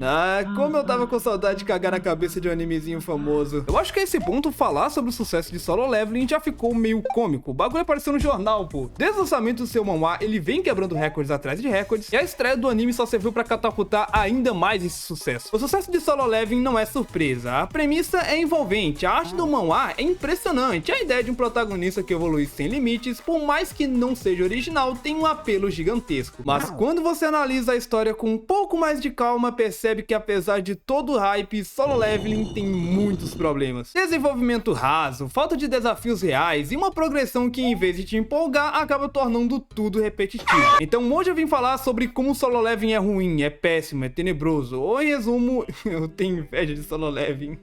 Ah, como eu tava com saudade de cagar na cabeça de um animezinho famoso. Eu acho que a esse ponto, falar sobre o sucesso de Solo Leveling já ficou meio cômico. O bagulho apareceu no jornal, pô. Desde o lançamento do seu manhwa, ele vem quebrando recordes atrás de recordes, e a estreia do anime só serviu pra catapultar ainda mais esse sucesso. O sucesso de Solo Leveling não é surpresa. A premissa é envolvente, a arte do manhwa é impressionante, a ideia de um protagonista que evolui sem limites, por mais que não seja original, tem um apelo gigantesco. Mas quando você analisa a história com um pouco mais de calma, percebe que apesar de todo o hype, Solo Leveling tem muitos problemas. Desenvolvimento raso, falta de desafios reais e uma progressão que, em vez de te empolgar, acaba tornando tudo repetitivo. Então hoje eu vim falar sobre como Solo Leveling é ruim, é péssimo, é tenebroso, ou em resumo, eu tenho inveja de Solo Leveling.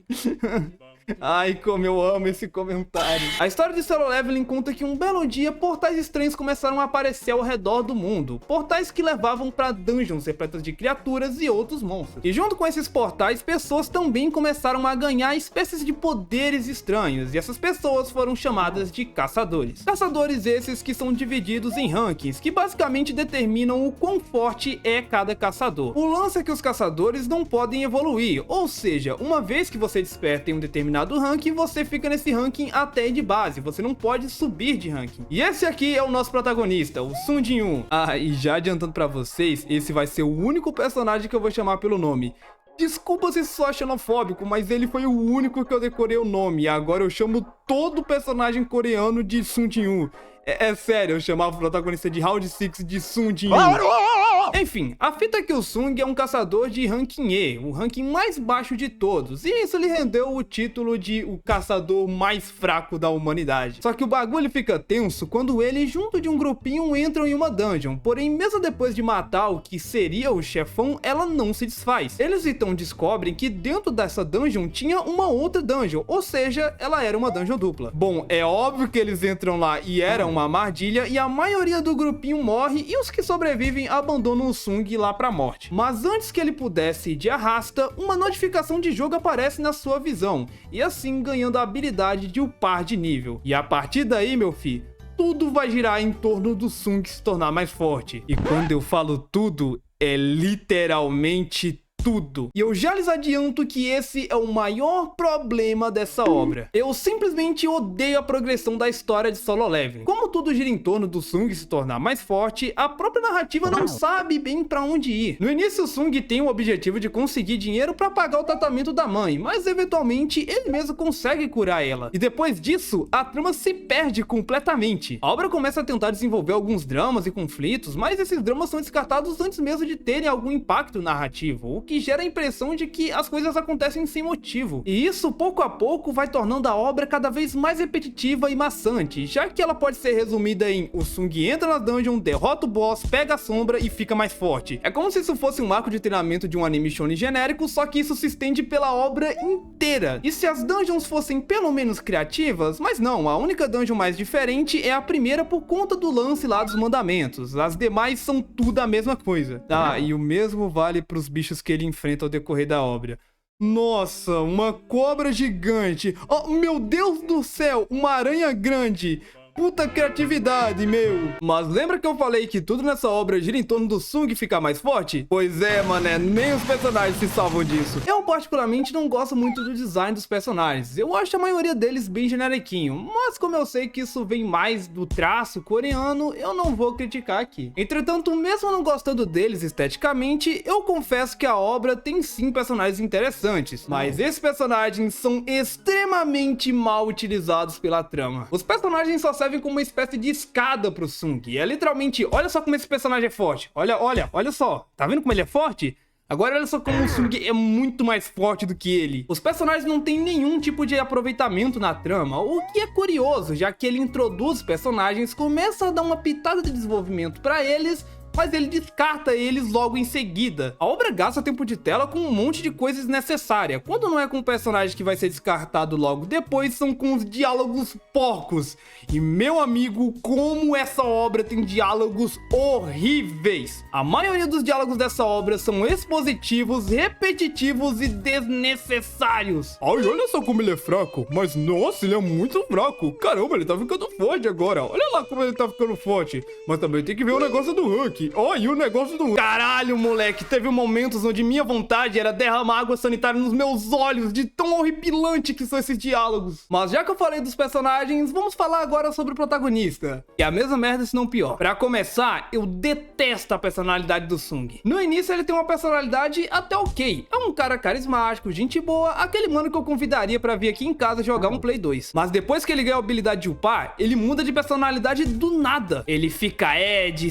Ai, como eu amo esse comentário. A história de Solo Leveling conta que um belo dia, portais estranhos começaram a aparecer ao redor do mundo. Portais que levavam para dungeons repletas de criaturas e outros monstros. E junto com esses portais, pessoas também começaram a ganhar espécies de poderes estranhos. E essas pessoas foram chamadas de caçadores. Caçadores esses que são divididos em rankings, que basicamente determinam o quão forte é cada caçador. O lance é que os caçadores não podem evoluir. Ou seja, uma vez que você desperta em um determinado ranking, você fica nesse ranking até de base, você não pode subir de ranking. E esse aqui é o nosso protagonista, o Sun Jin-Woo. Ah, e já adiantando pra vocês, esse vai ser o único personagem que eu vou chamar pelo nome. Desculpa se sou xenofóbico, mas ele foi o único que eu decorei o nome, e agora eu chamo todo personagem coreano de Sun Jin-Woo. É sério, eu chamava o protagonista de Round 6 de Sun Jin-Woo. Enfim, a fita é que o Sung é um caçador de ranking E, o ranking mais baixo de todos, e isso lhe rendeu o título de o caçador mais fraco da humanidade. Só que o bagulho fica tenso quando ele, junto de um grupinho, entram em uma dungeon, porém mesmo depois de matar o que seria o chefão, ela não se desfaz. Eles então descobrem que dentro dessa dungeon tinha uma outra dungeon, ou seja, ela era uma dungeon dupla. Bom, é óbvio que eles entram lá e era uma armadilha, e a maioria do grupinho morre, e os que sobrevivem abandonam o Sung lá pra morte. Mas antes que ele pudesse ir de arrasta, uma notificação de jogo aparece na sua visão, e assim ganhando a habilidade de upar de nível. E a partir daí, meu filho, tudo vai girar em torno do Sung se tornar mais forte. E quando eu falo tudo, é literalmente tudo. E eu já lhes adianto que esse é o maior problema dessa obra. Eu simplesmente odeio a progressão da história de Solo Leveling. Como tudo gira em torno do Sung se tornar mais forte, a própria narrativa não sabe bem pra onde ir. No início, o Sung tem o objetivo de conseguir dinheiro pra pagar o tratamento da mãe, mas eventualmente ele mesmo consegue curar ela. E depois disso, a trama se perde completamente. A obra começa a tentar desenvolver alguns dramas e conflitos, mas esses dramas são descartados antes mesmo de terem algum impacto narrativo, o que gera a impressão de que as coisas acontecem sem motivo. E isso, pouco a pouco, vai tornando a obra cada vez mais repetitiva e maçante, já que ela pode ser resumida em: o Sung entra na dungeon, derrota o boss, pega a sombra e fica mais forte. É como se isso fosse um arco de treinamento de um anime shonen genérico, só que isso se estende pela obra inteira. E se as dungeons fossem pelo menos criativas? Mas não, a única dungeon mais diferente é a primeira por conta do lance lá dos mandamentos. As demais são tudo a mesma coisa. Ah, e o mesmo vale pros bichos que ele enfrenta ao decorrer da obra. Nossa, uma cobra gigante. Oh, meu Deus do céu, uma aranha grande. Puta criatividade, meu. Mas lembra que eu falei que tudo nessa obra gira em torno do Sung ficar mais forte? Pois é, mané, nem os personagens se salvam disso. Eu particularmente não gosto muito do design dos personagens. Eu acho a maioria deles bem generiquinho, mas como eu sei que isso vem mais do traço coreano, eu não vou criticar aqui. Entretanto, mesmo não gostando deles esteticamente, eu confesso que a obra tem sim personagens interessantes, mas esses personagens são extremamente mal utilizados pela trama. Os personagens só servem como uma espécie de escada pro Sung. E é literalmente, olha só como esse personagem é forte. Olha só. Tá vendo como ele é forte? Agora olha só como o Sung é muito mais forte do que ele. Os personagens não têm nenhum tipo de aproveitamento na trama, o que é curioso, já que ele introduz os personagens, começa a dar uma pitada de desenvolvimento pra eles, mas ele descarta eles logo em seguida. A obra gasta tempo de tela com um monte de coisa desnecessária. Quando não é com o personagem que vai ser descartado logo depois, são com os diálogos porcos. E meu amigo, como essa obra tem diálogos horríveis. A maioria dos diálogos dessa obra são expositivos, repetitivos e desnecessários. Ai, olha só como ele é fraco. Mas nossa, ele é muito fraco. Caramba, ele tá ficando forte agora. Olha lá como ele tá ficando forte. Mas também tem que ver o negócio do rank. Sanji. Oh, e o negócio do... Caralho, moleque, teve momentos onde minha vontade era derramar água sanitária nos meus olhos, de tão horripilante que são esses diálogos. Mas já que eu falei dos personagens, vamos falar agora sobre o protagonista. E a mesma merda, se não pior. Pra começar, eu detesto a personalidade do Sung. No início ele tem uma personalidade até ok. É um cara carismático, gente boa, aquele mano que eu convidaria pra vir aqui em casa jogar um Play 2. Mas depois que ele ganha a habilidade de upar, ele muda de personalidade do nada. Ele fica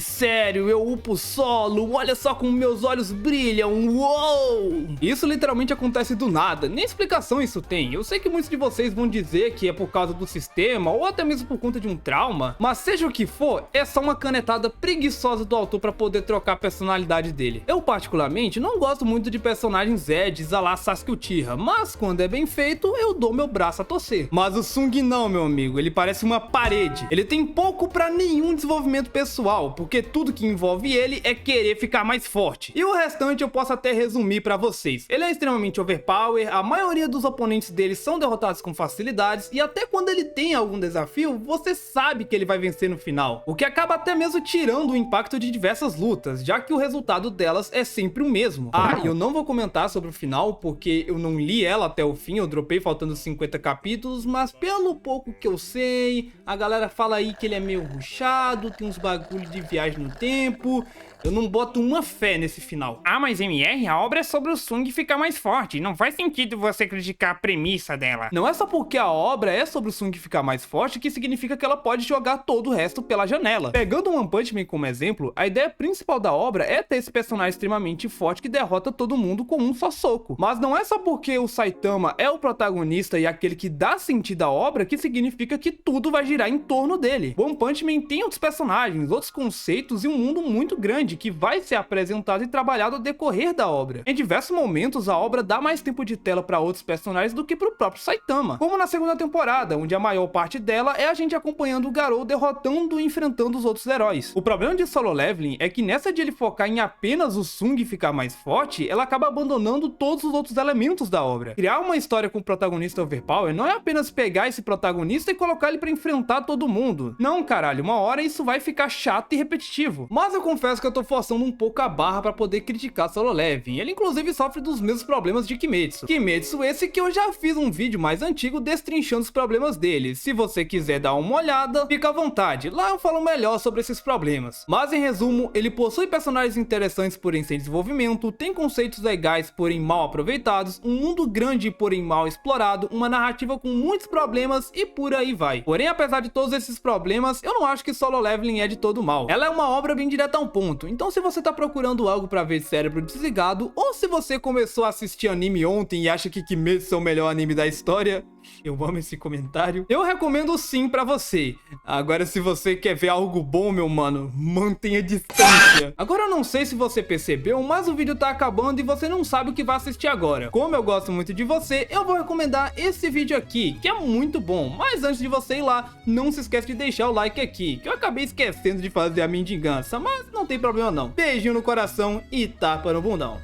sério, eu upo solo, olha só como meus olhos brilham, uou! Isso literalmente acontece do nada, nem explicação isso tem. Eu sei que muitos de vocês vão dizer que é por causa do sistema, ou até mesmo por conta de um trauma, mas seja o que for, é só uma canetada preguiçosa do autor pra poder trocar a personalidade dele. Eu particularmente não gosto muito de personagens edges a lá Sasuke Uchiha, mas quando é bem feito, eu dou meu braço a torcer. Mas o Sung não, meu amigo, ele parece uma parede. Ele tem pouco pra nenhum desenvolvimento pessoal, porque tudo que envolve ele é querer ficar mais forte. E o restante eu posso até resumir pra vocês. Ele é extremamente overpower, a maioria dos oponentes dele são derrotados com facilidades, e até quando ele tem algum desafio, você sabe que ele vai vencer no final. O que acaba até mesmo tirando o impacto de diversas lutas, já que o resultado delas é sempre o mesmo. Ah, e eu não vou comentar sobre o final, porque eu não li ela até o fim, eu dropei faltando 50 capítulos, mas pelo pouco que eu sei, a galera fala aí que ele é meio rushado, tem uns bagulho de viagem no tempo. Eu não boto uma fé nesse final. Ah, mas MR, a obra é sobre o Sung ficar mais forte. Não faz sentido você criticar a premissa dela. Não é só porque a obra é sobre o Sung ficar mais forte que significa que ela pode jogar todo o resto pela janela. Pegando One Punch Man como exemplo, a ideia principal da obra é ter esse personagem extremamente forte que derrota todo mundo com um só soco. Mas não é só porque o Saitama é o protagonista e aquele que dá sentido à obra que significa que tudo vai girar em torno dele. One Punch Man tem outros personagens, outros conceitos e um mundo muito grande que vai ser apresentado e trabalhado ao decorrer da obra. Em diversos momentos, a obra dá mais tempo de tela para outros personagens do que para o próprio Saitama, como na segunda temporada, onde a maior parte dela é a gente acompanhando o Garou derrotando e enfrentando os outros heróis. O problema de Solo Leveling é que nessa de ele focar em apenas o Sung ficar mais forte, ela acaba abandonando todos os outros elementos da obra. Criar uma história com o protagonista overpower não é apenas pegar esse protagonista e colocar ele para enfrentar todo mundo. Não, caralho, uma hora isso vai ficar chato e repetitivo. Mas eu confesso que eu tô forçando um pouco a barra para poder criticar Solo Leveling. Ele inclusive sofre dos mesmos problemas de Kimetsu. Kimetsu esse que eu já fiz um vídeo mais antigo destrinchando os problemas dele. Se você quiser dar uma olhada, fica à vontade. Lá eu falo melhor sobre esses problemas. Mas em resumo, ele possui personagens interessantes porém sem desenvolvimento, tem conceitos legais porém mal aproveitados, um mundo grande porém mal explorado, uma narrativa com muitos problemas e por aí vai. Porém, apesar de todos esses problemas, eu não acho que Solo Leveling é de todo mal. Ela é uma obra bem direta a um ponto. Então se você tá procurando algo pra ver cérebro desligado, ou se você começou a assistir anime ontem e acha que Kimetsu é o melhor anime da história, eu amo esse comentário, eu recomendo sim pra você. Agora se você quer ver algo bom, meu mano, mantenha distância. Agora eu não sei se você percebeu, mas o vídeo tá acabando e você não sabe o que vai assistir agora. Como eu gosto muito de você, eu vou recomendar esse vídeo aqui, que é muito bom. Mas antes de você ir lá, não se esquece de deixar o like aqui, que eu acabei esquecendo de fazer a mendigança, mas não tem problema não. Beijinho no coração e tapa no bundão.